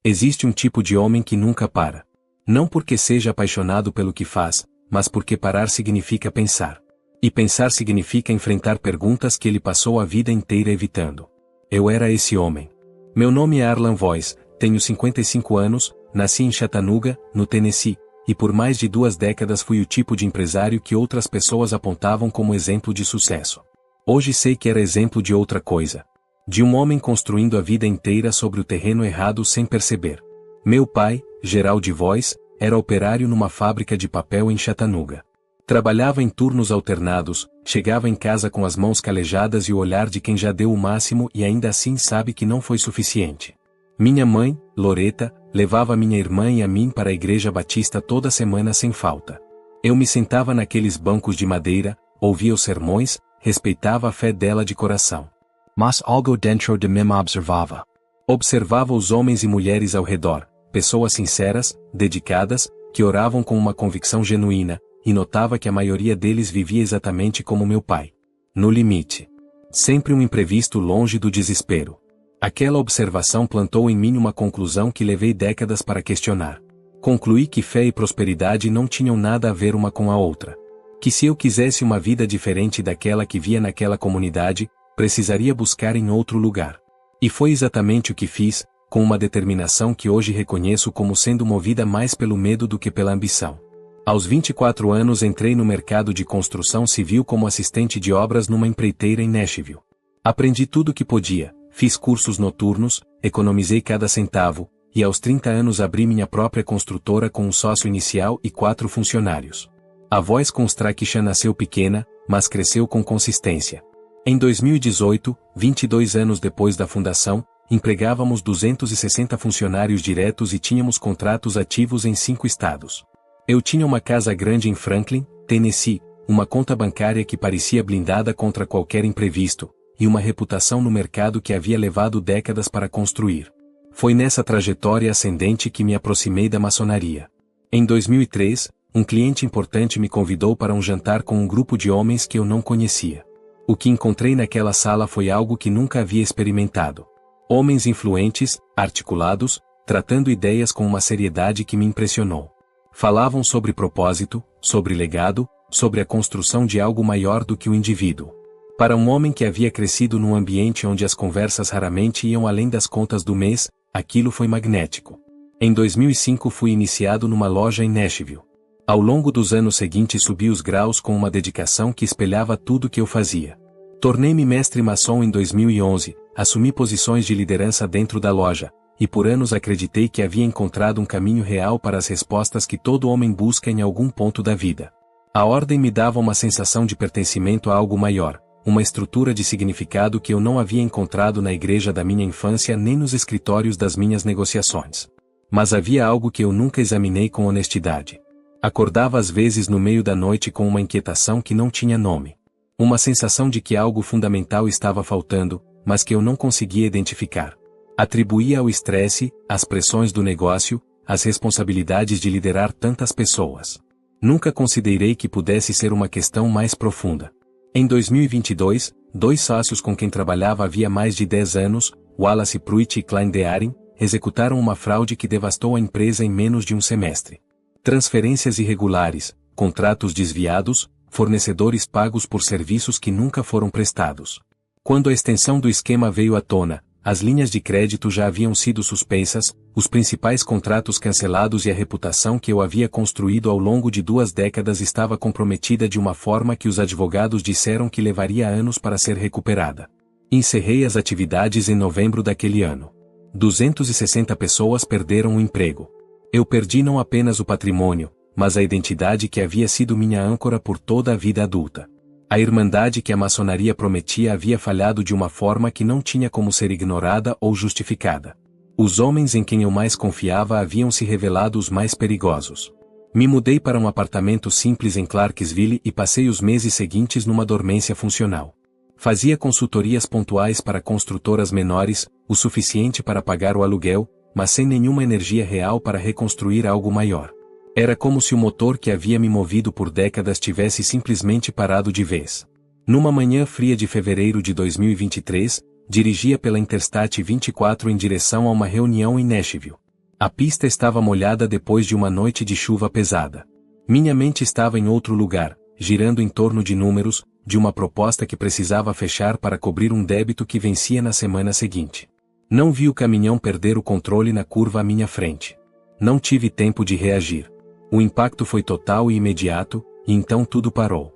Existe um tipo de homem que nunca para. Não porque seja apaixonado pelo que faz, mas porque parar significa pensar. E pensar significa enfrentar perguntas que ele passou a vida inteira evitando. Eu era esse homem. Meu nome é Arlan Voice, tenho 55 anos, nasci em Chattanooga, no Tennessee, e por mais de 2 décadas fui o tipo de empresário que outras pessoas apontavam como exemplo de sucesso. Hoje sei que era exemplo de outra coisa. De um homem construindo a vida inteira sobre o terreno errado sem perceber. Meu pai, Gerald Voice, era operário numa fábrica de papel em Chattanooga. Trabalhava em turnos alternados, chegava em casa com as mãos calejadas e o olhar de quem já deu o máximo e ainda assim sabe que não foi suficiente. Minha mãe, Loreta, levava minha irmã e a mim para a igreja batista toda semana sem falta. Eu me sentava naqueles bancos de madeira, ouvia os sermões, respeitava a fé dela de coração. Mas algo dentro de mim observava. Observava os homens e mulheres ao redor, pessoas sinceras, dedicadas, que oravam com uma convicção genuína, e notava que a maioria deles vivia exatamente como meu pai. No limite. Sempre um imprevisto longe do desespero. Aquela observação plantou em mim uma conclusão que levei décadas para questionar. Concluí que fé e prosperidade não tinham nada a ver uma com a outra. Que se eu quisesse uma vida diferente daquela que via naquela comunidade, precisaria buscar em outro lugar. E foi exatamente o que fiz, com uma determinação que hoje reconheço como sendo movida mais pelo medo do que pela ambição. Aos 24 anos entrei no mercado de construção civil como assistente de obras numa empreiteira em Nashville. Aprendi tudo o que podia, fiz cursos noturnos, economizei cada centavo, e aos 30 anos abri minha própria construtora com um sócio inicial e 4 funcionários. A Voice Construction nasceu pequena, mas cresceu com consistência. Em 2018, 22 anos depois da fundação, empregávamos 260 funcionários diretos e tínhamos contratos ativos em 5 estados. Eu tinha uma casa grande em Franklin, Tennessee, uma conta bancária que parecia blindada contra qualquer imprevisto, e uma reputação no mercado que havia levado décadas para construir. Foi nessa trajetória ascendente que me aproximei da maçonaria. Em 2003, um cliente importante me convidou para um jantar com um grupo de homens que eu não conhecia. O que encontrei naquela sala foi algo que nunca havia experimentado. Homens influentes, articulados, tratando ideias com uma seriedade que me impressionou. Falavam sobre propósito, sobre legado, sobre a construção de algo maior do que o indivíduo. Para um homem que havia crescido num ambiente onde as conversas raramente iam além das contas do mês, aquilo foi magnético. Em 2005 fui iniciado numa loja em Nashville. Ao longo dos anos seguintes subi os graus com uma dedicação que espelhava tudo que eu fazia. Tornei-me mestre maçom em 2011, assumi posições de liderança dentro da loja, e por anos acreditei que havia encontrado um caminho real para as respostas que todo homem busca em algum ponto da vida. A ordem me dava uma sensação de pertencimento a algo maior, uma estrutura de significado que eu não havia encontrado na igreja da minha infância nem nos escritórios das minhas negociações. Mas havia algo que eu nunca examinei com honestidade. Acordava às vezes no meio da noite com uma inquietação que não tinha nome. Uma sensação de que algo fundamental estava faltando, mas que eu não conseguia identificar. Atribuía ao estresse, às pressões do negócio, às responsabilidades de liderar tantas pessoas. Nunca considerei que pudesse ser uma questão mais profunda. Em 2022, 2 sócios com quem trabalhava havia mais de 10 anos, Wallace Pruitt e Klein Dearing, executaram uma fraude que devastou a empresa em menos de um semestre. Transferências irregulares, contratos desviados, fornecedores pagos por serviços que nunca foram prestados. Quando a extensão do esquema veio à tona, as linhas de crédito já haviam sido suspensas, os principais contratos cancelados e a reputação que eu havia construído ao longo de 2 décadas estava comprometida de uma forma que os advogados disseram que levaria anos para ser recuperada. Encerrei as atividades em novembro daquele ano. 260 pessoas perderam o emprego. Eu perdi não apenas o patrimônio, mas a identidade que havia sido minha âncora por toda a vida adulta. A irmandade que a maçonaria prometia havia falhado de uma forma que não tinha como ser ignorada ou justificada. Os homens em quem eu mais confiava haviam se revelado os mais perigosos. Me mudei para um apartamento simples em Clarksville e passei os meses seguintes numa dormência funcional. Fazia consultorias pontuais para construtoras menores, o suficiente para pagar o aluguel, mas sem nenhuma energia real para reconstruir algo maior. Era como se o motor que havia me movido por décadas tivesse simplesmente parado de vez. Numa manhã fria de fevereiro de 2023, dirigia pela Interstate 24 em direção a uma reunião em Nashville. A pista estava molhada depois de uma noite de chuva pesada. Minha mente estava em outro lugar, girando em torno de números, de uma proposta que precisava fechar para cobrir um débito que vencia na semana seguinte. Não vi o caminhão perder o controle na curva à minha frente. Não tive tempo de reagir. O impacto foi total e imediato, e então tudo parou.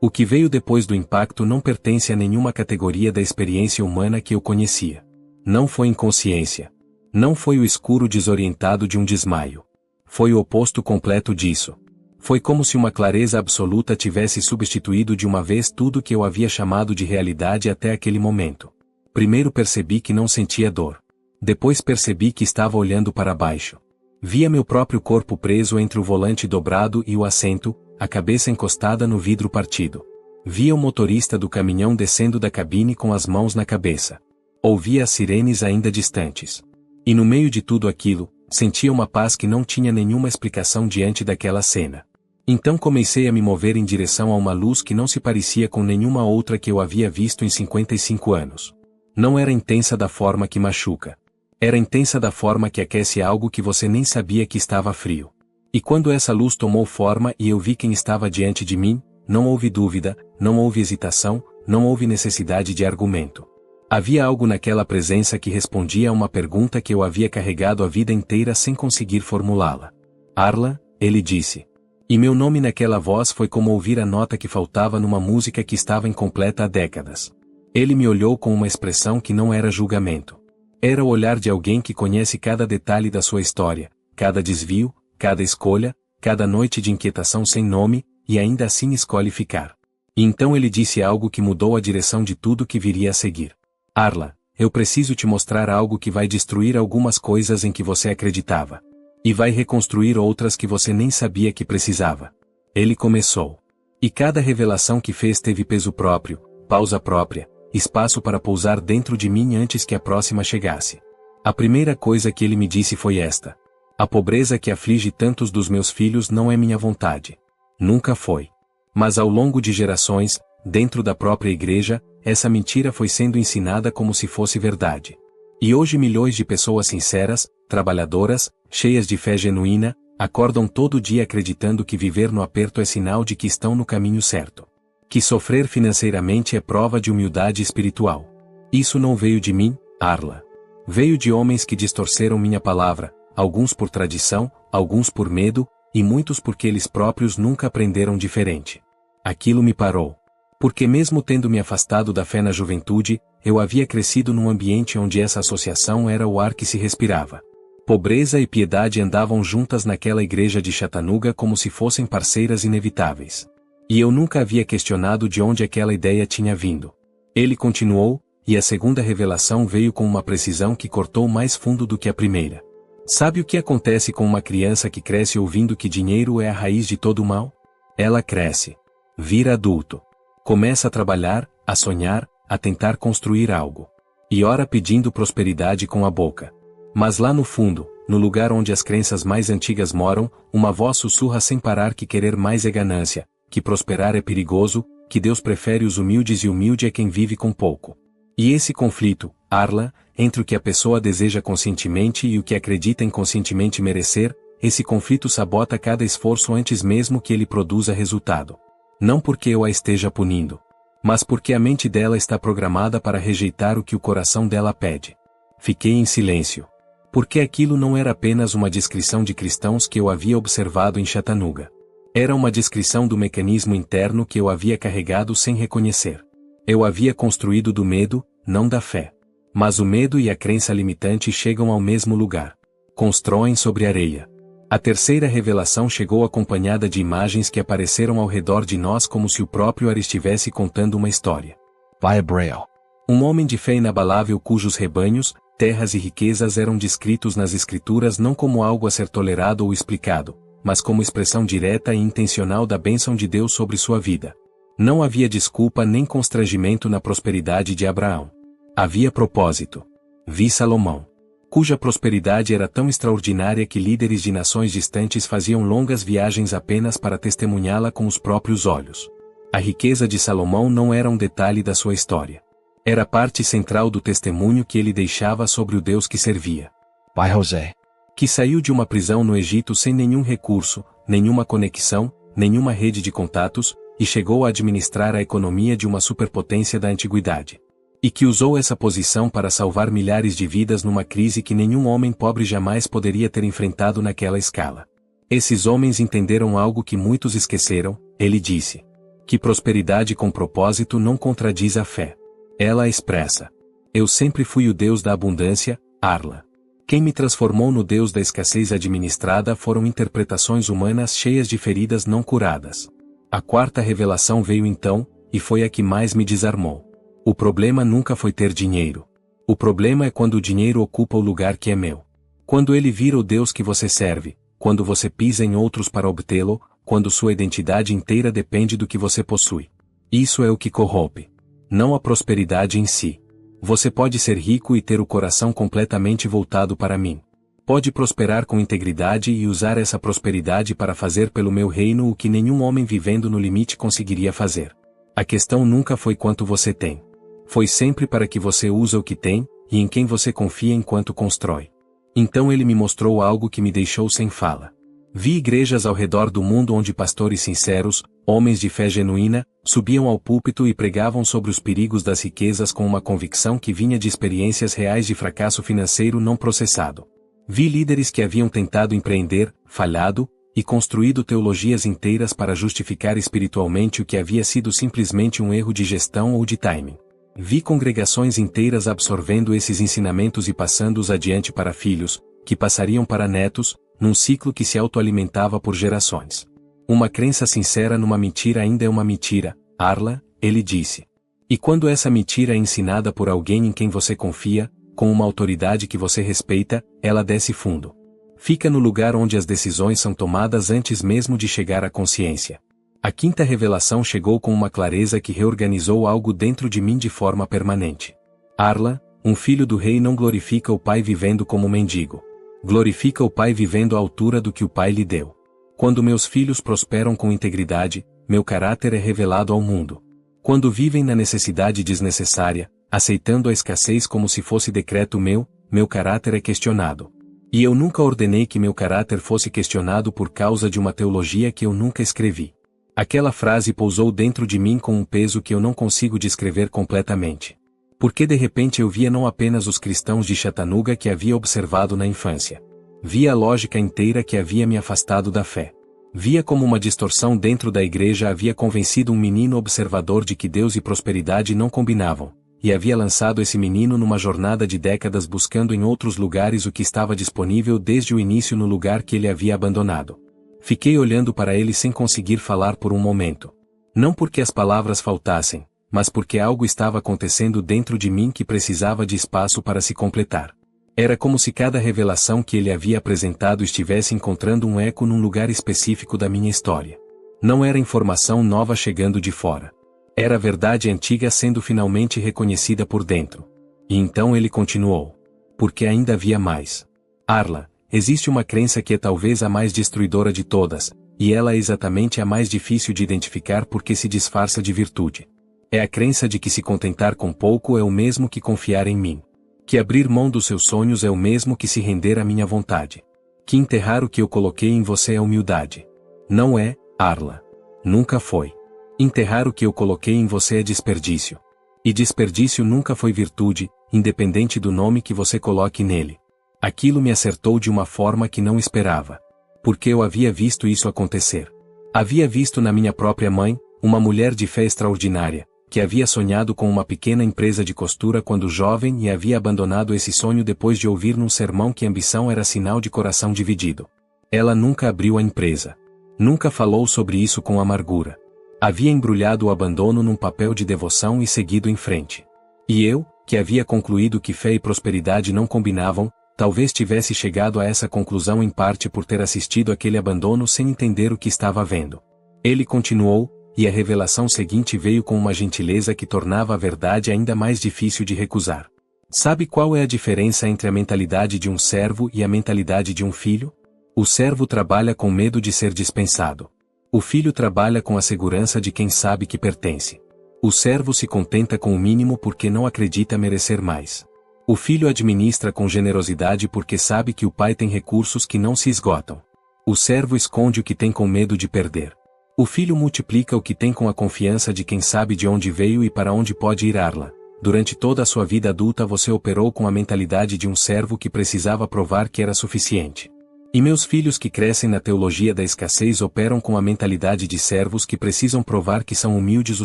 O que veio depois do impacto não pertence a nenhuma categoria da experiência humana que eu conhecia. Não foi inconsciência. Não foi o escuro desorientado de um desmaio. Foi o oposto completo disso. Foi como se uma clareza absoluta tivesse substituído de uma vez tudo que eu havia chamado de realidade até aquele momento. Primeiro percebi que não sentia dor. Depois percebi que estava olhando para baixo. Via meu próprio corpo preso entre o volante dobrado e o assento, a cabeça encostada no vidro partido. Via o motorista do caminhão descendo da cabine com as mãos na cabeça. Ouvia as sirenes ainda distantes. E no meio de tudo aquilo, sentia uma paz que não tinha nenhuma explicação diante daquela cena. Então comecei a me mover em direção a uma luz que não se parecia com nenhuma outra que eu havia visto em 55 anos. Não era intensa da forma que machuca. Era intensa da forma que aquece algo que você nem sabia que estava frio. E quando essa luz tomou forma e eu vi quem estava diante de mim, não houve dúvida, não houve hesitação, não houve necessidade de argumento. Havia algo naquela presença que respondia a uma pergunta que eu havia carregado a vida inteira sem conseguir formulá-la. Arla, ele disse. E meu nome naquela voz foi como ouvir a nota que faltava numa música que estava incompleta há décadas. Ele me olhou com uma expressão que não era julgamento. Era o olhar de alguém que conhece cada detalhe da sua história, cada desvio, cada escolha, cada noite de inquietação sem nome, e ainda assim escolhe ficar. E então ele disse algo que mudou a direção de tudo que viria a seguir. Arla, eu preciso te mostrar algo que vai destruir algumas coisas em que você acreditava. E vai reconstruir outras que você nem sabia que precisava. Ele começou. E cada revelação que fez teve peso próprio, pausa própria, espaço para pousar dentro de mim antes que a próxima chegasse. A primeira coisa que ele me disse foi esta. A pobreza que aflige tantos dos meus filhos não é minha vontade. Nunca foi. Mas ao longo de gerações, dentro da própria igreja, essa mentira foi sendo ensinada como se fosse verdade. E hoje milhões de pessoas sinceras, trabalhadoras, cheias de fé genuína, acordam todo dia acreditando que viver no aperto é sinal de que estão no caminho certo. Que sofrer financeiramente é prova de humildade espiritual. Isso não veio de mim, Arla. Veio de homens que distorceram minha palavra, alguns por tradição, alguns por medo, e muitos porque eles próprios nunca aprenderam diferente. Aquilo me parou. Porque mesmo tendo me afastado da fé na juventude, eu havia crescido num ambiente onde essa associação era o ar que se respirava. Pobreza e piedade andavam juntas naquela igreja de Chattanooga como se fossem parceiras inevitáveis. E eu nunca havia questionado de onde aquela ideia tinha vindo. Ele continuou, e a segunda revelação veio com uma precisão que cortou mais fundo do que a primeira. Sabe o que acontece com uma criança que cresce ouvindo que dinheiro é a raiz de todo o mal? Ela cresce. Vira adulto. Começa a trabalhar, a sonhar, a tentar construir algo. E ora pedindo prosperidade com a boca. Mas lá no fundo, no lugar onde as crenças mais antigas moram, uma voz sussurra sem parar que querer mais é ganância, que prosperar é perigoso, que Deus prefere os humildes e humilde é quem vive com pouco. E esse conflito, Arla, entre o que a pessoa deseja conscientemente e o que acredita inconscientemente merecer, esse conflito sabota cada esforço antes mesmo que ele produza resultado. Não porque eu a esteja punindo, mas porque a mente dela está programada para rejeitar o que o coração dela pede. Fiquei em silêncio. Porque aquilo não era apenas uma descrição de cristãos que eu havia observado em Chattanooga. Era uma descrição do mecanismo interno que eu havia carregado sem reconhecer. Eu havia construído do medo, não da fé. Mas o medo e a crença limitante chegam ao mesmo lugar. Constroem sobre areia. A terceira revelação chegou acompanhada de imagens que apareceram ao redor de nós como se o próprio ar estivesse contando uma história. Via Braille. Um homem de fé inabalável cujos rebanhos, terras e riquezas eram descritos nas escrituras não como algo a ser tolerado ou explicado, mas como expressão direta e intencional da bênção de Deus sobre sua vida. Não havia desculpa nem constrangimento na prosperidade de Abraão. Havia propósito. Vi Salomão, cuja prosperidade era tão extraordinária que líderes de nações distantes faziam longas viagens apenas para testemunhá-la com os próprios olhos. A riqueza de Salomão não era um detalhe da sua história. Era parte central do testemunho que ele deixava sobre o Deus que servia. By José. Que saiu de uma prisão no Egito sem nenhum recurso, nenhuma conexão, nenhuma rede de contatos, e chegou a administrar a economia de uma superpotência da antiguidade. E que usou essa posição para salvar milhares de vidas numa crise que nenhum homem pobre jamais poderia ter enfrentado naquela escala. Esses homens entenderam algo que muitos esqueceram, ele disse. Que prosperidade com propósito não contradiz a fé. Ela a expressa. Eu sempre fui o Deus da abundância, Arla. Quem me transformou no Deus da escassez administrada foram interpretações humanas cheias de feridas não curadas. A quarta revelação veio então, e foi a que mais me desarmou. O problema nunca foi ter dinheiro. O problema é quando o dinheiro ocupa o lugar que é meu. Quando ele vira o Deus que você serve, quando você pisa em outros para obtê-lo, quando sua identidade inteira depende do que você possui. Isso é o que corrompe. Não a prosperidade em si. Você pode ser rico e ter o coração completamente voltado para mim. Pode prosperar com integridade e usar essa prosperidade para fazer pelo meu reino o que nenhum homem vivendo no limite conseguiria fazer. A questão nunca foi quanto você tem. Foi sempre para que você usa o que tem, e em quem você confia enquanto constrói. Então ele me mostrou algo que me deixou sem fala. Vi igrejas ao redor do mundo onde pastores sinceros, homens de fé genuína, subiam ao púlpito e pregavam sobre os perigos das riquezas com uma convicção que vinha de experiências reais de fracasso financeiro não processado. Vi líderes que haviam tentado empreender, falhado, e construído teologias inteiras para justificar espiritualmente o que havia sido simplesmente um erro de gestão ou de timing. Vi congregações inteiras absorvendo esses ensinamentos e passando-os adiante para filhos, que passariam para netos, num ciclo que se autoalimentava por gerações. Uma crença sincera numa mentira ainda é uma mentira, Arla, ele disse. E quando essa mentira é ensinada por alguém em quem você confia, com uma autoridade que você respeita, ela desce fundo. Fica no lugar onde as decisões são tomadas antes mesmo de chegar à consciência. A quinta revelação chegou com uma clareza que reorganizou algo dentro de mim de forma permanente. Arla, um filho do rei não glorifica o pai vivendo como mendigo. Glorifica o pai vivendo à altura do que o pai lhe deu. Quando meus filhos prosperam com integridade, meu caráter é revelado ao mundo. Quando vivem na necessidade desnecessária, aceitando a escassez como se fosse decreto meu caráter é questionado. E eu nunca ordenei que meu caráter fosse questionado por causa de uma teologia que eu nunca escrevi. Aquela frase pousou dentro de mim com um peso que eu não consigo descrever completamente. Porque de repente eu via não apenas os cristãos de Chattanooga que havia observado na infância. Via a lógica inteira que havia me afastado da fé. Via como uma distorção dentro da igreja havia convencido um menino observador de que Deus e prosperidade não combinavam, e havia lançado esse menino numa jornada de décadas buscando em outros lugares o que estava disponível desde o início no lugar que ele havia abandonado. Fiquei olhando para ele sem conseguir falar por um momento. Não porque as palavras faltassem, mas porque algo estava acontecendo dentro de mim que precisava de espaço para se completar. Era como se cada revelação que ele havia apresentado estivesse encontrando um eco num lugar específico da minha história. Não era informação nova chegando de fora. Era a verdade antiga sendo finalmente reconhecida por dentro. E então ele continuou. Porque ainda havia mais. Arla, existe uma crença que é talvez a mais destruidora de todas, e ela é exatamente a mais difícil de identificar porque se disfarça de virtude. É a crença de que se contentar com pouco é o mesmo que confiar em mim. Que abrir mão dos seus sonhos é o mesmo que se render à minha vontade. Que enterrar o que eu coloquei em você é humildade. Não é, Arla. Nunca foi. Enterrar o que eu coloquei em você é desperdício. E desperdício nunca foi virtude, independente do nome que você coloque nele. Aquilo me acertou de uma forma que não esperava. Porque eu havia visto isso acontecer. Havia visto na minha própria mãe, uma mulher de fé extraordinária, que havia sonhado com uma pequena empresa de costura quando jovem e havia abandonado esse sonho depois de ouvir num sermão que ambição era sinal de coração dividido. Ela nunca abriu a empresa. Nunca falou sobre isso com amargura. Havia embrulhado o abandono num papel de devoção e seguido em frente. E eu, que havia concluído que fé e prosperidade não combinavam, talvez tivesse chegado a essa conclusão em parte por ter assistido aquele abandono sem entender o que estava vendo. Ele continuou, e a revelação seguinte veio com uma gentileza que tornava a verdade ainda mais difícil de recusar. Sabe qual é a diferença entre a mentalidade de um servo e a mentalidade de um filho? O servo trabalha com medo de ser dispensado. O filho trabalha com a segurança de quem sabe que pertence. O servo se contenta com o mínimo porque não acredita merecer mais. O filho administra com generosidade porque sabe que o pai tem recursos que não se esgotam. O servo esconde o que tem com medo de perder. O filho multiplica o que tem com a confiança de quem sabe de onde veio e para onde pode ir. Arla. Durante toda a sua vida adulta você operou com a mentalidade de um servo que precisava provar que era suficiente. E meus filhos que crescem na teologia da escassez operam com a mentalidade de servos que precisam provar que são humildes o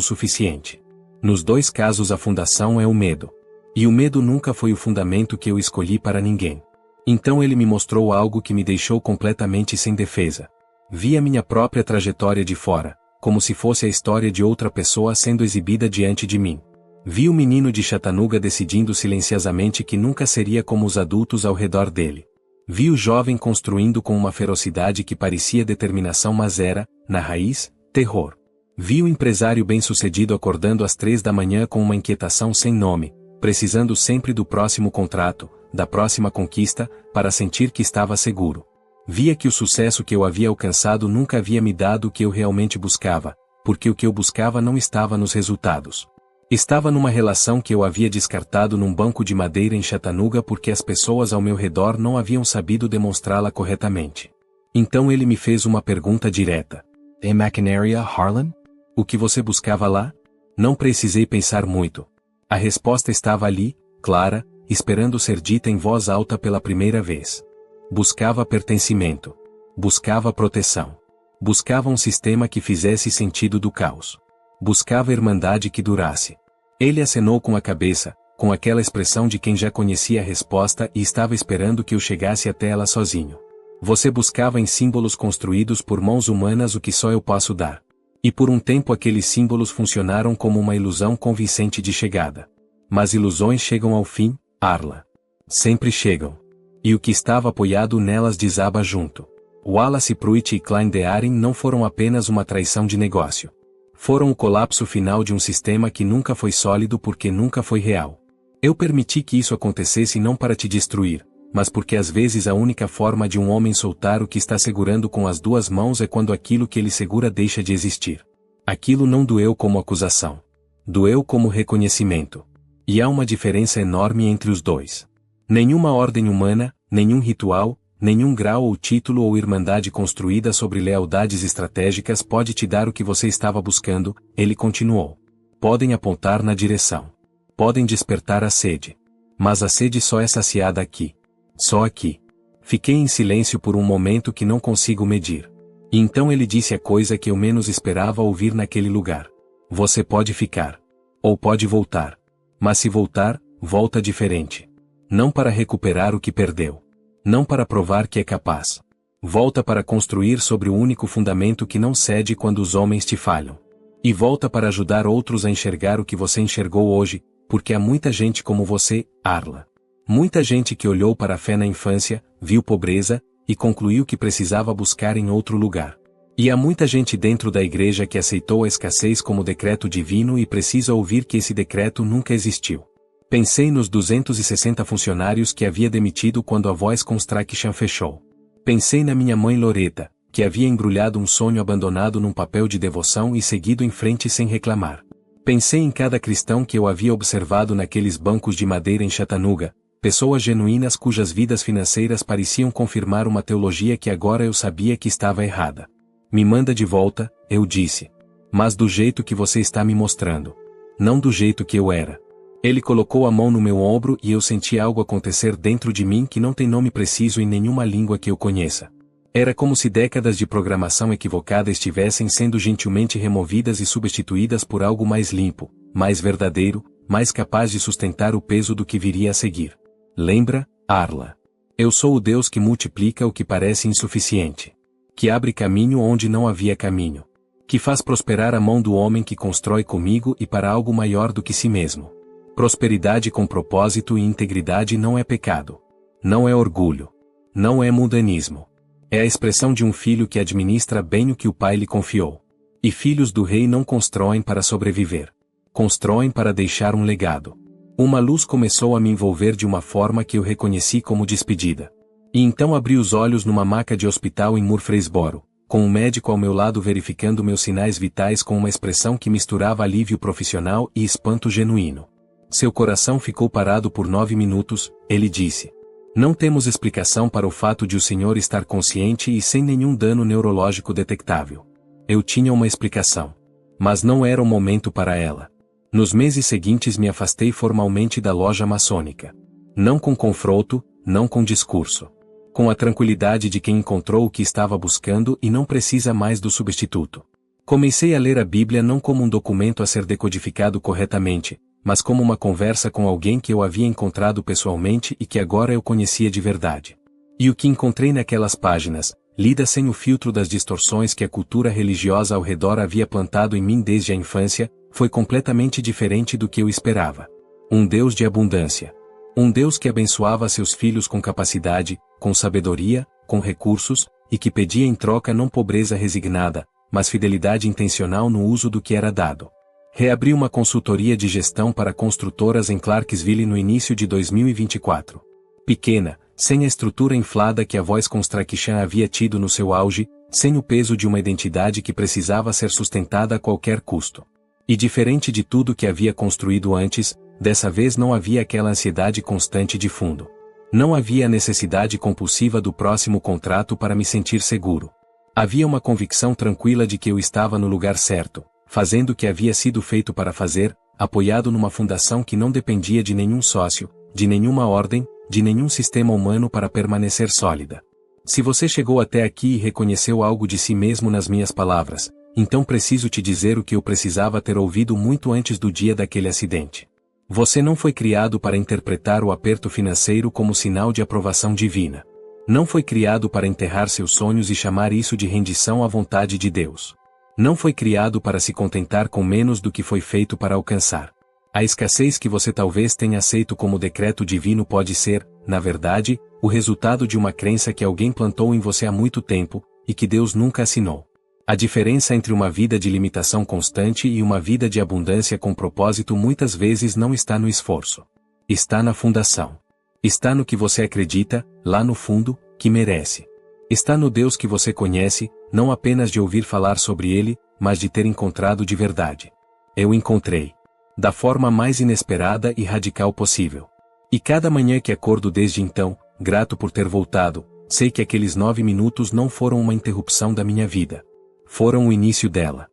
suficiente. Nos dois casos a fundação é o medo. E o medo nunca foi o fundamento que eu escolhi para ninguém. Então ele me mostrou algo que me deixou completamente sem defesa. Vi a minha própria trajetória de fora, como se fosse a história de outra pessoa sendo exibida diante de mim. Vi o menino de Chattanooga decidindo silenciosamente que nunca seria como os adultos ao redor dele. Vi o jovem construindo com uma ferocidade que parecia determinação, mas era, na raiz, terror. Vi o empresário bem-sucedido acordando às 3 da manhã com uma inquietação sem nome, precisando sempre do próximo contrato, da próxima conquista, para sentir que estava seguro. Via que o sucesso que eu havia alcançado nunca havia me dado o que eu realmente buscava, porque o que eu buscava não estava nos resultados. Estava numa relação que eu havia descartado num banco de madeira em Chattanooga porque as pessoas ao meu redor não haviam sabido demonstrá-la corretamente. Então ele me fez uma pergunta direta. "Em Maquinaria, Harlan? O que você buscava lá?" Não precisei pensar muito. A resposta estava ali, clara, esperando ser dita em voz alta pela primeira vez. Buscava pertencimento. Buscava proteção. Buscava um sistema que fizesse sentido do caos. Buscava irmandade que durasse. Ele acenou com a cabeça, com aquela expressão de quem já conhecia a resposta e estava esperando que eu chegasse até ela sozinho. Você buscava em símbolos construídos por mãos humanas o que só eu posso dar. E por um tempo aqueles símbolos funcionaram como uma ilusão convincente de chegada. Mas ilusões chegam ao fim, Arla. Sempre chegam. E o que estava apoiado nelas desaba junto. Wallace Pruitt e Klein Dearin não foram apenas uma traição de negócio. Foram o colapso final de um sistema que nunca foi sólido porque nunca foi real. Eu permiti que isso acontecesse não para te destruir, mas porque às vezes a única forma de um homem soltar o que está segurando com as duas mãos é quando aquilo que ele segura deixa de existir. Aquilo não doeu como acusação. Doeu como reconhecimento. E há uma diferença enorme entre os dois. Nenhuma ordem humana, nenhum ritual, nenhum grau ou título ou irmandade construída sobre lealdades estratégicas pode te dar o que você estava buscando, ele continuou. Podem apontar na direção. Podem despertar a sede. Mas a sede só é saciada aqui. Só aqui. Fiquei em silêncio por um momento que não consigo medir. E então ele disse a coisa que eu menos esperava ouvir naquele lugar. Você pode ficar. Ou pode voltar. Mas se voltar, volta diferente. Não para recuperar o que perdeu. Não para provar que é capaz. Volta para construir sobre o único fundamento que não cede quando os homens te falham. E volta para ajudar outros a enxergar o que você enxergou hoje, porque há muita gente como você, Arla. Muita gente que olhou para a fé na infância, viu pobreza, e concluiu que precisava buscar em outro lugar. E há muita gente dentro da igreja que aceitou a escassez como decreto divino e precisa ouvir que esse decreto nunca existiu. Pensei nos 260 funcionários que havia demitido quando a Voice Construction fechou. Pensei na minha mãe Loreta, que havia embrulhado um sonho abandonado num papel de devoção e seguido em frente sem reclamar. Pensei em cada cristão que eu havia observado naqueles bancos de madeira em Chattanooga, pessoas genuínas cujas vidas financeiras pareciam confirmar uma teologia que agora eu sabia que estava errada. Me manda de volta, eu disse. Mas do jeito que você está me mostrando. Não do jeito que eu era. Ele colocou a mão no meu ombro e eu senti algo acontecer dentro de mim que não tem nome preciso em nenhuma língua que eu conheça. Era como se décadas de programação equivocada estivessem sendo gentilmente removidas e substituídas por algo mais limpo, mais verdadeiro, mais capaz de sustentar o peso do que viria a seguir. Lembra, Arla? Eu sou o Deus que multiplica o que parece insuficiente. Que abre caminho onde não havia caminho. Que faz prosperar a mão do homem que constrói comigo e para algo maior do que si mesmo. Prosperidade com propósito e integridade não é pecado. Não é orgulho. Não é mundanismo. É a expressão de um filho que administra bem o que o pai lhe confiou. E filhos do rei não constroem para sobreviver. Constroem para deixar um legado. Uma luz começou a me envolver de uma forma que eu reconheci como despedida. E então abri os olhos numa maca de hospital em Murfreesboro, com um médico ao meu lado verificando meus sinais vitais com uma expressão que misturava alívio profissional e espanto genuíno. Seu coração ficou parado por 9 minutos, ele disse. Não temos explicação para o fato de o senhor estar consciente e sem nenhum dano neurológico detectável. Eu tinha uma explicação. Mas não era o momento para ela. Nos meses seguintes me afastei formalmente da loja maçônica. Não com confronto, não com discurso. Com a tranquilidade de quem encontrou o que estava buscando e não precisa mais do substituto. Comecei a ler a Bíblia não como um documento a ser decodificado corretamente, mas como uma conversa com alguém que eu havia encontrado pessoalmente e que agora eu conhecia de verdade. E o que encontrei naquelas páginas, lidas sem o filtro das distorções que a cultura religiosa ao redor havia plantado em mim desde a infância, foi completamente diferente do que eu esperava. Um Deus de abundância. Um Deus que abençoava seus filhos com capacidade, com sabedoria, com recursos, e que pedia em troca não pobreza resignada, mas fidelidade intencional no uso do que era dado. Reabri uma consultoria de gestão para construtoras em Clarksville no início de 2024. Pequena, sem a estrutura inflada que a Voice Construction havia tido no seu auge, sem o peso de uma identidade que precisava ser sustentada a qualquer custo. E diferente de tudo que havia construído antes, dessa vez não havia aquela ansiedade constante de fundo. Não havia a necessidade compulsiva do próximo contrato para me sentir seguro. Havia uma convicção tranquila de que eu estava no lugar certo, fazendo o que havia sido feito para fazer, apoiado numa fundação que não dependia de nenhum sócio, de nenhuma ordem, de nenhum sistema humano para permanecer sólida. Se você chegou até aqui e reconheceu algo de si mesmo nas minhas palavras, então preciso te dizer o que eu precisava ter ouvido muito antes do dia daquele acidente. Você não foi criado para interpretar o aperto financeiro como sinal de aprovação divina. Não foi criado para enterrar seus sonhos e chamar isso de rendição à vontade de Deus. Não foi criado para se contentar com menos do que foi feito para alcançar. A escassez que você talvez tenha aceito como decreto divino pode ser, na verdade, o resultado de uma crença que alguém plantou em você há muito tempo, e que Deus nunca assinou. A diferença entre uma vida de limitação constante e uma vida de abundância com propósito muitas vezes não está no esforço. Está na fundação. Está no que você acredita, lá no fundo, que merece. Está no Deus que você conhece, não apenas de ouvir falar sobre ele, mas de ter encontrado de verdade. Eu encontrei. Da forma mais inesperada e radical possível. E cada manhã que acordo desde então, grato por ter voltado, sei que aqueles 9 minutos não foram uma interrupção da minha vida. Foram o início dela.